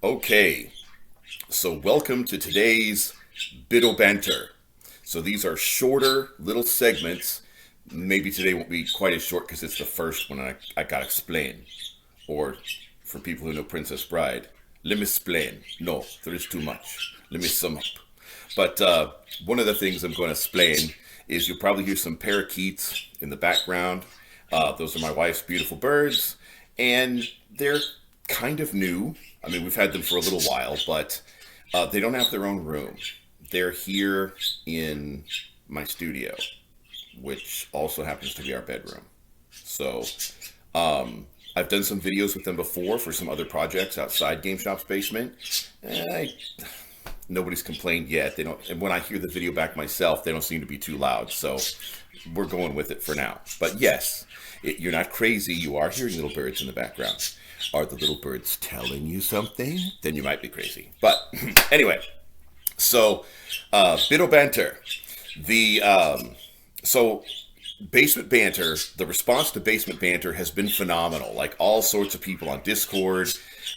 Okay, so welcome to today's Banter. So these are shorter little segments. Maybe today won't be quite as short because it's the first one I got to explain. Or for people who know Princess Bride, let me explain. No, there is too much. Let me sum up. But one of the things I'm going to explain is you'll probably hear some parakeets in the background. Those are my wife's beautiful birds, and they're kind of new. I mean, we've had them for a little while, but they don't have their own room. They're here in my studio, which also happens to be our bedroom. So I've done some videos with them before for some other projects outside Game Shop's basement. Nobody's complained yet. They don't, and when I hear the video back myself, they don't seem to be too loud. So we're going with it for now. But yes, you're not crazy. You are hearing little birds in the background. Are the little birds telling you something? Then you might be crazy. But anyway, so Banter. The so Basement Banter, the response to Basement Banter has been phenomenal. Like all sorts of people on Discord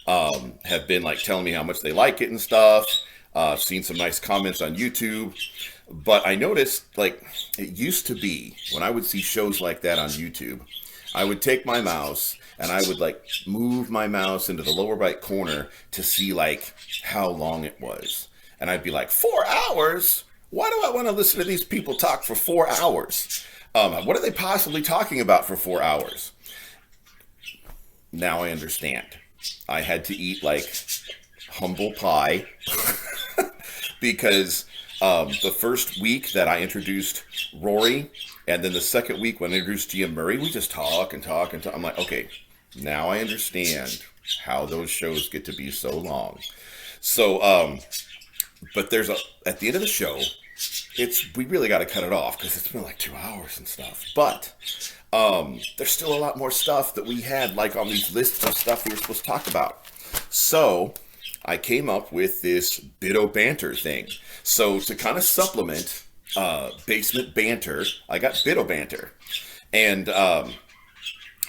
have been like telling me how much they like it and stuff. I've seen some nice comments on YouTube. But I noticed, like, it used to be when I would see shows like that on YouTube, I would take my mouse and I would like move my mouse into the lower right corner to see like how long it was. And I'd be like, 4 hours? Why do I want to listen to these people talk for 4 hours? What are they possibly talking about for 4 hours? Now I understand. I had to eat like humble pie because the first week that I introduced Rory, and then the second week when I introduced Gia Murray, we just talk and talk and talk. I'm like, okay, now I understand how those shows get to be so long. So, but at the end of the show, we really got to cut it off because it's been like 2 hours and stuff. But there's still a lot more stuff that we had like on these lists of stuff we were supposed to talk about. So I came up with this Banter thing. So to kind of supplement Basement Banter, I got Banter. And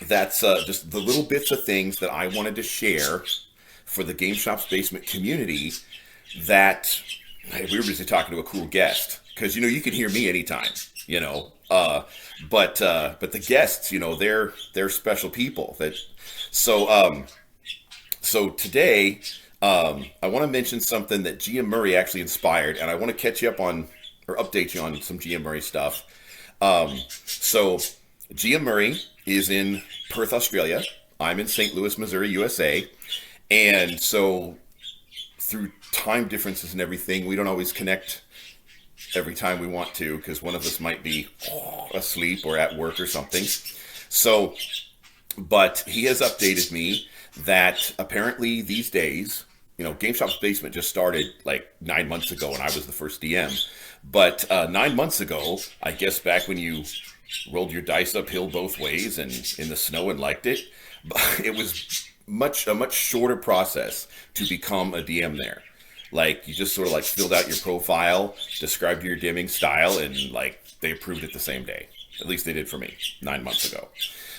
that's just the little bits of things that I wanted to share for the Game Shop's Basement community that hey, we were busy talking to a cool guest. Because, you can hear me anytime, but the guests, they're special people. So today, I want to mention something that Gia Murray actually inspired, and I want to catch you up on, or update you on some Gia Murray stuff. So Gia Murray is in Perth, Australia. I'm in St. Louis, Missouri, USA. And so through time differences and everything, we don't always connect every time we want to because one of us might be asleep or at work or something. So, but he has updated me that apparently these days, Game Shop's Basement just started like 9 months ago and I was the first DM. But 9 months ago, I guess back when you rolled your dice uphill both ways and in the snow and liked it, it was a much shorter process to become a DM there. Like you just sort of like filled out your profile, described your DMing style, and like they approved it the same day. At least they did for me 9 months ago.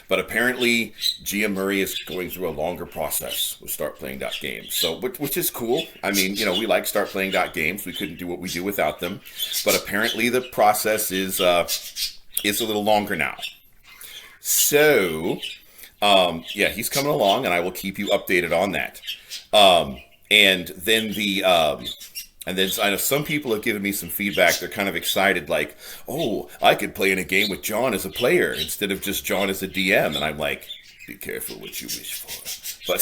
But apparently, Gia Murray is going through a longer process with StartPlaying.games. So, which is cool. I mean, we like StartPlaying.games. We couldn't do what we do without them. But apparently, the process is a little longer now. So, yeah, he's coming along, and I will keep you updated on that. And then I know some people have given me some feedback. They're kind of excited, like, oh, I could play in a game with John as a player instead of just John as a DM. And I'm like, be careful what you wish for. But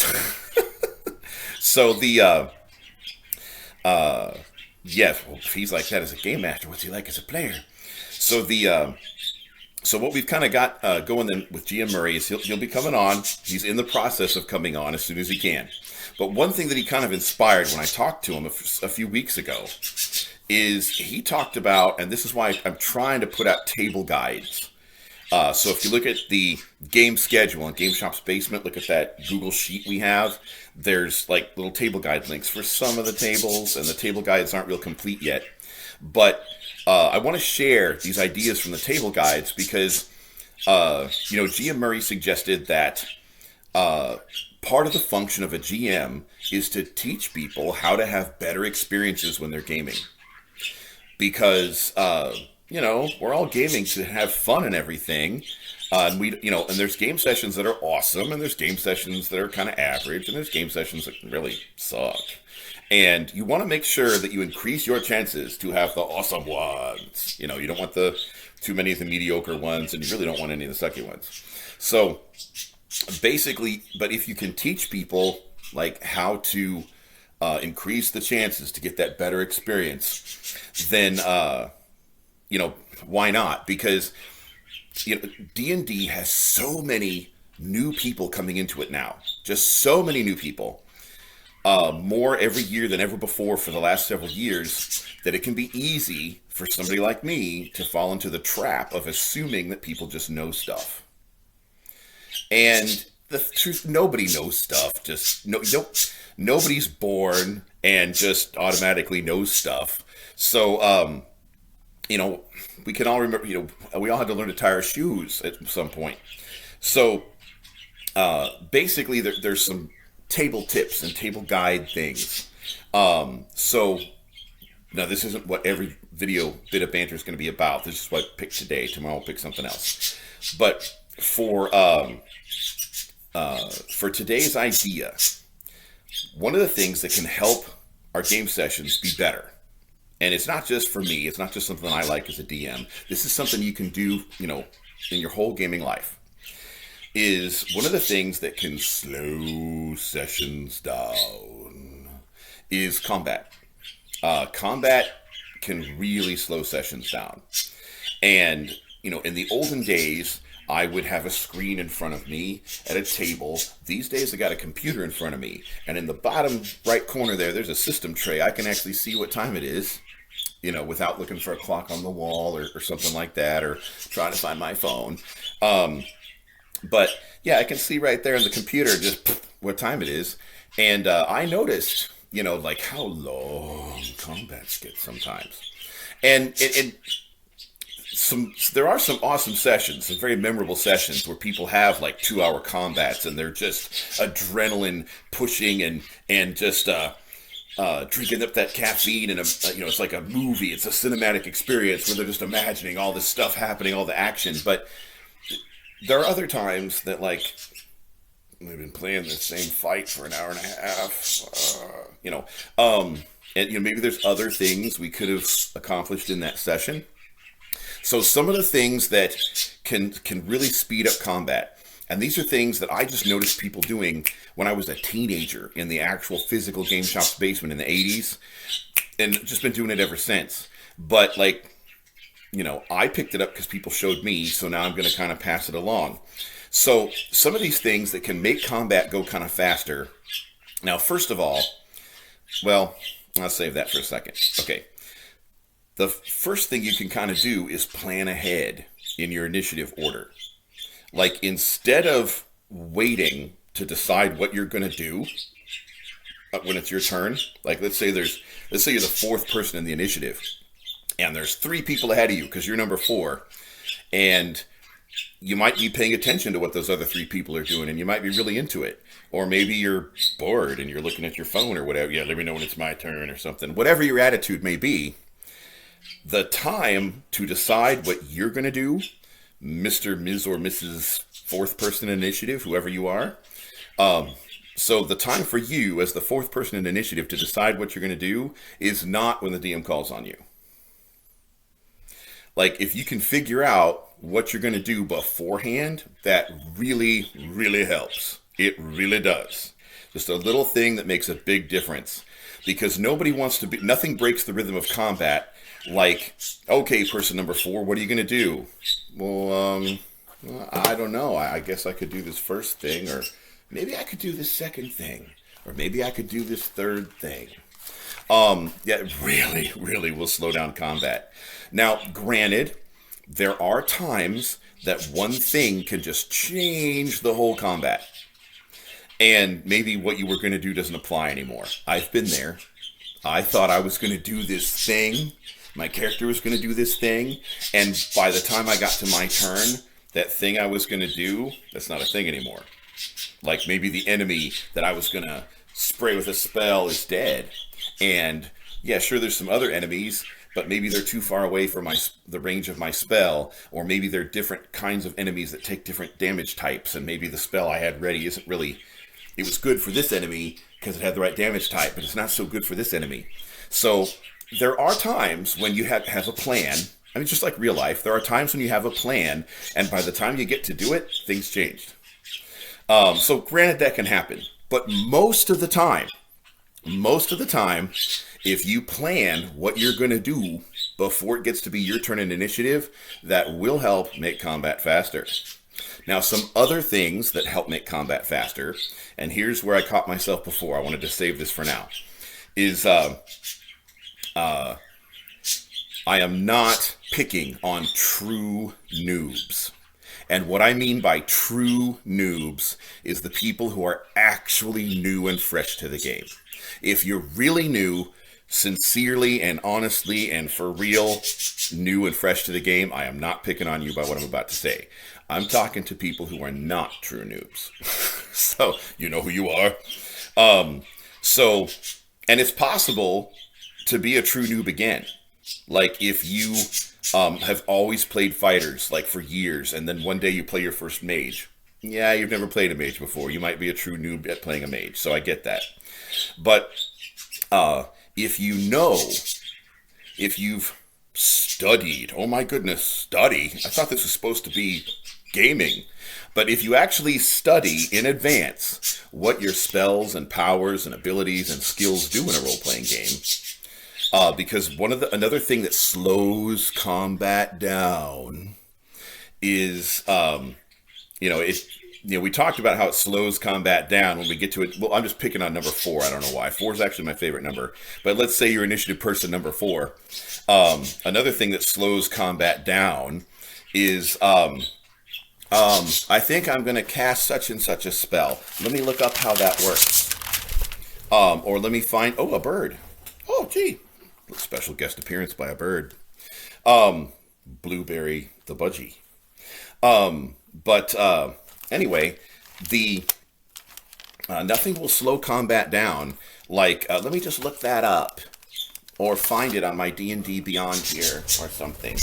so yeah, well, if he's like that as a game master, what's he like as a player? So so what we've kind of got going then with Gia Murray is he'll be coming on. He's in the process of coming on as soon as he can. But one thing that he kind of inspired when I talked to him a few weeks ago is he talked about, and this is why I'm trying to put out table guides. So if you look at the game schedule in Game Shop's Basement, look at that Google Sheet we have. There's like little table guide links for some of the tables, and the table guides aren't real complete yet. But I want to share these ideas from the table guides because, Gia Murray suggested that part of the function of a GM is to teach people how to have better experiences when they're gaming. Because, we're all gaming to have fun and everything. And there's game sessions that are awesome, and there's game sessions that are kind of average, and there's game sessions that really suck. And you want to make sure that you increase your chances to have the awesome ones. You don't want too many of the mediocre ones, and you really don't want any of the sucky ones. So basically, but if you can teach people like how to increase the chances to get that better experience, then why not? Because D&D has so many new people coming into it now. Just so many new people. More every year than ever before for the last several years, that it can be easy for somebody like me to fall into the trap of assuming that people just know stuff. And the truth, nobody knows stuff. Nobody's born and just automatically knows stuff. So, we can all remember, we all had to learn to tie our shoes at some point. So, basically, there's some table tips and table guide things. So, now this isn't what every video bit of banter is going to be about. This is what I picked today. Tomorrow I'll pick something else. But for today's idea, one of the things that can help our game sessions be better, and it's not just for me, it's not just something I like as a DM, this is something you can do, in your whole gaming life, is one of the things that can slow sessions down is combat. Combat can really slow sessions down. And, in the olden days, I would have a screen in front of me at a table. These days, I got a computer in front of me. And in the bottom right corner there's a system tray. I can actually see what time it is, without looking for a clock on the wall or something like that, or trying to find my phone. But yeah, I can see right there in the computer just what time it is. And I noticed, like how long combats get sometimes. And there are some awesome sessions, some very memorable sessions where people have like 2-hour combats and they're just adrenaline pushing and just drinking up that caffeine, and it's like a movie. It's a cinematic experience where they're just imagining all this stuff happening, all the action. But there are other times that, like, we've been playing the same fight for an hour and a half, and maybe there's other things we could have accomplished in that session. So some of the things that can really speed up combat, and these are things that I just noticed people doing when I was a teenager in the actual physical game shop's basement in the 80s, and just been doing it ever since. But I picked it up because people showed me, so now I'm going to kind of pass it along. So some of these things that can make combat go kind of faster. Now, first of all, well, I'll save that for a second. Okay. The first thing you can kind of do is plan ahead in your initiative order. Like, instead of waiting to decide what you're going to do when it's your turn, like let's say you're the fourth person in the initiative, and there's 3 people ahead of you because you're number 4, and you might be paying attention to what those other 3 people are doing, and you might be really into it. Or maybe you're bored and you're looking at your phone or whatever. Yeah, let me know when it's my turn or something. Whatever your attitude may be, the time to decide what you're going to do, Mr., Ms., or Mrs. fourth person initiative, whoever you are. So the time for you as the fourth person in initiative to decide what you're going to do is not when the DM calls on you. Like, if you can figure out what you're going to do beforehand, that really, really helps. It really does. Just a little thing that makes a big difference. Because nothing breaks the rhythm of combat like, okay, person number 4, what are you going to do? Well, I don't know. I guess I could do this first thing, or maybe I could do this second thing, or maybe I could do this third thing. It really, really will slow down combat. Now, granted, there are times that one thing can just change the whole combat. And maybe what you were going to do doesn't apply anymore. I've been there. I thought I was going to do this thing. My character was going to do this thing. And by the time I got to my turn, that thing I was going to do, that's not a thing anymore. Like maybe the enemy that I was gonna spray with a spell is dead, and yeah, sure, there's some other enemies, but maybe they're too far away from the range of my spell, or maybe they're different kinds of enemies that take different damage types, and maybe the spell I had ready isn't really. It was good for this enemy because it had the right damage type, but it's not so good for this enemy. So there are times when you have a plan. I mean, just like real life, there are times when you have a plan, and by the time you get to do it, things changed. So granted, that can happen, but most of the time, if you plan what you're going to do before it gets to be your turn in initiative, that will help make combat faster. Now, some other things that help make combat faster, and here's where I caught myself before. I wanted to save this for now. Is I am not picking on true noobs. And what I mean by true noobs is the people who are actually new and fresh to the game. If you're really new, sincerely and honestly and for real, new and fresh to the game, I am not picking on you by what I'm about to say. I'm talking to people who are not true noobs. So, you know who you are. And it's possible to be a true noob again. Like if you have always played fighters, like for years, and then one day you play your first mage. Yeah, you've never played a mage before. You might be a true noob at playing a mage, so I get that. But if you've studied, oh my goodness, study. I thought this was supposed to be gaming. But if you actually study in advance what your spells and powers and abilities and skills do in a role-playing game, because another thing that slows combat down is, we talked about how it slows combat down when we get to it. Well, I'm just picking on number 4. I don't know why. 4 is actually my favorite number. But let's say you're initiative person number 4. Another thing that slows combat down is, I think I'm going to cast such and such a spell. Let me look up how that works. Or let me find, a bird. Oh, gee. Special guest appearance by a bird. Blueberry the Budgie. Anyway, nothing will slow combat down. Like, let me just look that up. Or find it on my D&D Beyond here or something.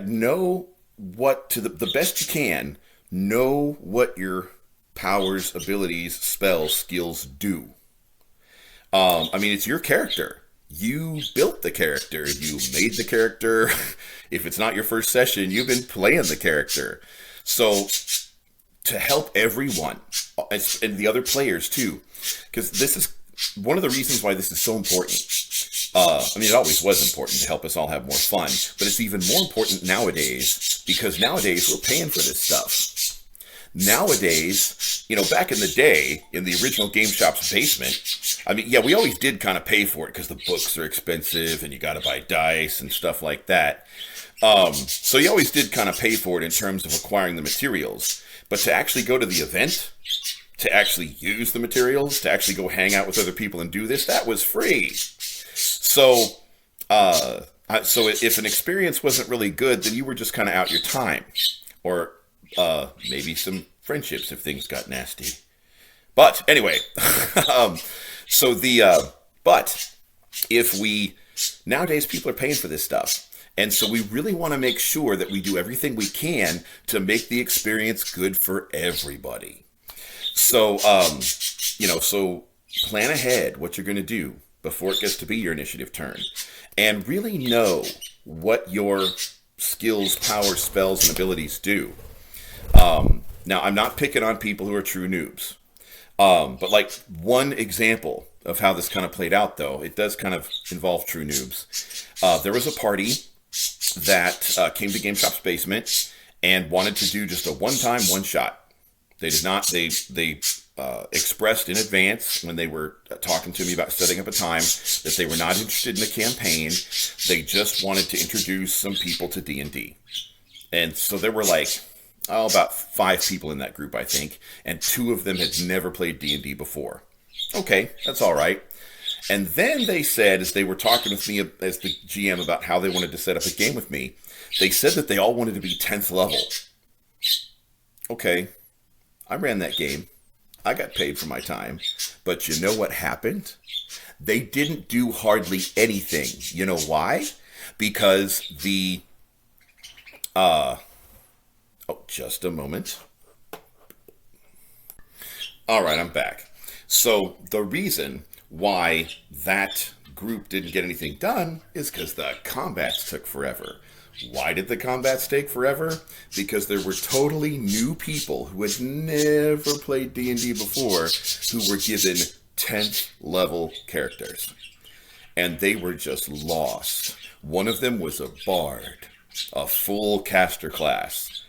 Know what, to the best you can, know what your powers, abilities, spells, skills do. It's your character. You built the character. You made the character. If it's not your first session, you've been playing the character. So, to help everyone, and the other players too, because this is one of the reasons why this is so important. It always was important to help us all have more fun, but it's even more important nowadays, because nowadays we're paying for this stuff. Nowadays, back in the day, in the original Game Shop's basement, we always did kind of pay for it because the books are expensive and you got to buy dice and stuff like that. So you always did kind of pay for it in terms of acquiring the materials. But to actually go to the event, to actually use the materials, to actually go hang out with other people and do this, that was free. So if an experience wasn't really good, then you were just kind of out your time. Or maybe some friendships if things got nasty. But anyway, nowadays people are paying for this stuff. And so we really want to make sure that we do everything we can to make the experience good for everybody. So, so plan ahead what you're going to do before it gets to be your initiative turn. And really know what your skills, powers, spells, and abilities do. Now, I'm not picking on people who are true noobs. But like one example of how this kind of played out, though, it does kind of involve true noobs. There was a party that came to Game Shop's basement and wanted to do just a one-time, one-shot. They did not, they expressed in advance when they were talking to me about setting up a time that they were not interested in the campaign. They just wanted to introduce some people to D&D. And so there were about 5 people in that group, I think, and 2 of them had never played D&D before. Okay, that's all right. And then they said, as they were talking with me as the GM about how they wanted to set up a game with me, they said that they all wanted to be 10th level. Okay, I ran that game. I got paid for my time. But you know what happened? They didn't do hardly anything. You know why? Because oh, just a moment. All right, I'm back. So the reason why that group didn't get anything done is because the combats took forever. Why did the combats take forever? Because there were totally new people who had never played D&D before who were given 10th level characters. And they were just lost. One of them was a bard, a full caster class.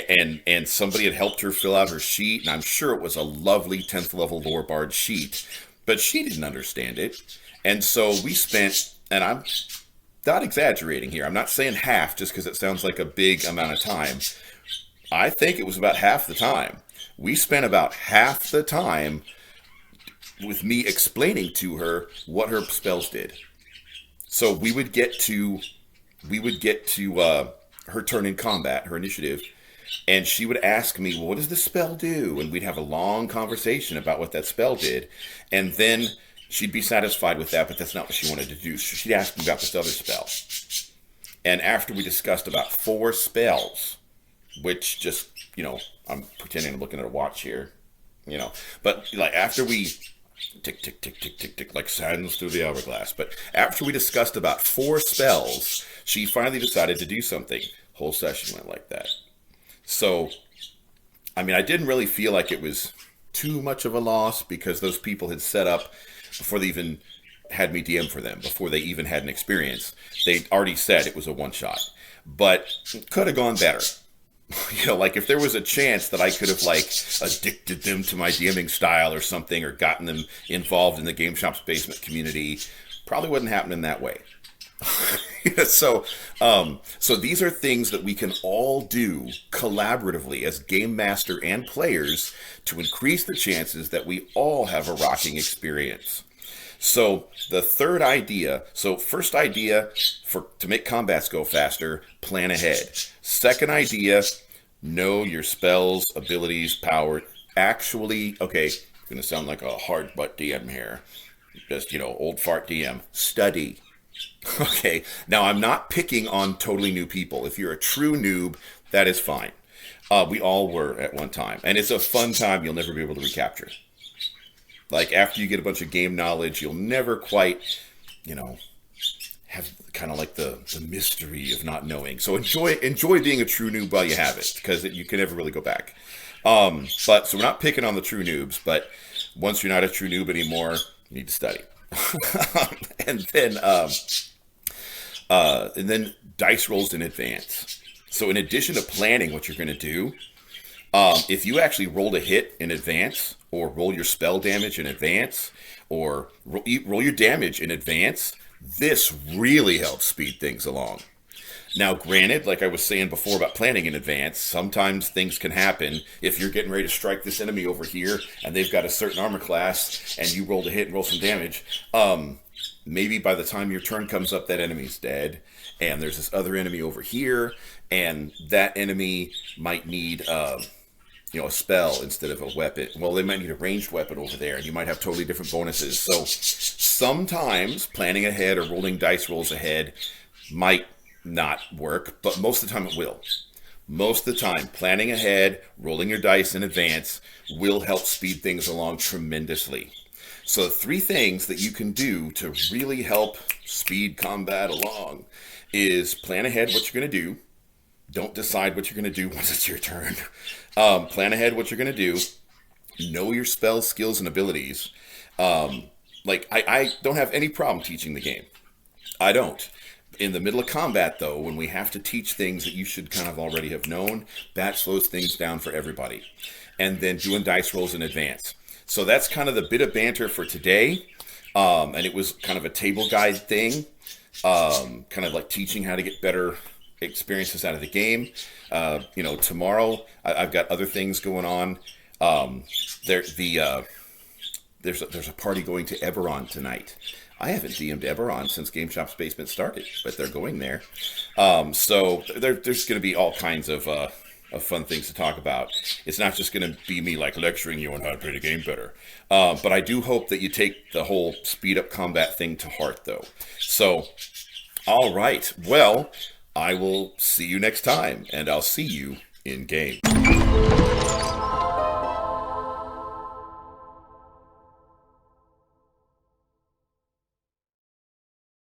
And somebody had helped her fill out her sheet, and I'm sure it was a lovely 10th level lore bard sheet, but she didn't understand it. And so we spent, and I'm not exaggerating here, I'm not saying half just because it sounds like a big amount of time. I think it was about half the time. We spent about half the time with me explaining to her what her spells did. So we would get to her turn in combat, her initiative, and she would ask me, well, what does this spell do? And we'd have a long conversation about what that spell did. And then she'd be satisfied with that, but that's not what she wanted to do. So she'd ask me about this other spell. And after we discussed about 4 spells, which just, I'm pretending I'm looking at a watch here, but like after we tick, tick, tick, tick, tick, tick, like sands through the hourglass. But after we discussed about 4 spells, she finally decided to do something. Whole session went like that. So, I mean, I didn't really feel like it was too much of a loss because those people had set up before they even had me DM for them, before they even had an experience. They'd already said it was a one-shot. But it could have gone better. Like if there was a chance that I could have like addicted them to my DMing style or something, or gotten them involved in the Game Shop's basement community, probably wouldn't happen in that way. So these are things that we can all do collaboratively as game master and players to increase the chances that we all have a rocking experience. So the third idea, first idea to make combats go faster, plan ahead. Second idea, know your spells, abilities, power. Actually, okay, I'm going to sound like a hard butt DM here. Just, old fart DM. Study. Okay, now I'm not picking on totally new people. If you're a true noob, that is fine. We all were at one time. And it's a fun time you'll never be able to recapture. Like, after you get a bunch of game knowledge, you'll never quite, have kind of like the mystery of not knowing. So enjoy being a true noob while you have it, because you can never really go back. So we're not picking on the true noobs, but once you're not a true noob anymore, you need to study. and then dice rolls in advance. So in addition to planning what you're going to do, if you actually rolled a hit in advance, or roll your spell damage in advance, or roll your damage in advance, this really helps speed things along. Now, granted, like I was saying before about planning in advance, sometimes things can happen. If you're getting ready to strike this enemy over here, and they've got a certain armor class, and you rolled a hit and roll some damage, maybe by the time your turn comes up, that enemy's dead, and there's this other enemy over here, and that enemy might need a spell instead of a weapon. Well, they might need a ranged weapon over there, and you might have totally different bonuses. So sometimes planning ahead or rolling dice rolls ahead might not work, but most of the time it will. Most of the time, planning ahead, rolling your dice in advance will help speed things along tremendously. So 3 things that you can do to really help speed combat along is plan ahead what you're going to do. Don't decide what you're going to do once it's your turn. Plan ahead what you're going to do. Know your spells, skills, and abilities. I don't have any problem teaching the game. I don't. In the middle of combat, though, when we have to teach things that you should kind of already have known, that slows things down for everybody. And then doing dice rolls in advance. So that's kind of the bit of banter for today. And it was kind of a table guide thing. Kind of like teaching how to get better experiences out of the game. Tomorrow I've got other things going on. There's a party going to Eberron tonight. I haven't DM'd Eberron since Game Shop's Basement started, but they're going there. So there's going to be all kinds of fun things to talk about. It's not just going to be me like lecturing you on how to play the game better. But I do hope that you take the whole speed up combat thing to heart, though. So, all right. Well, I will see you next time, and I'll see you in game.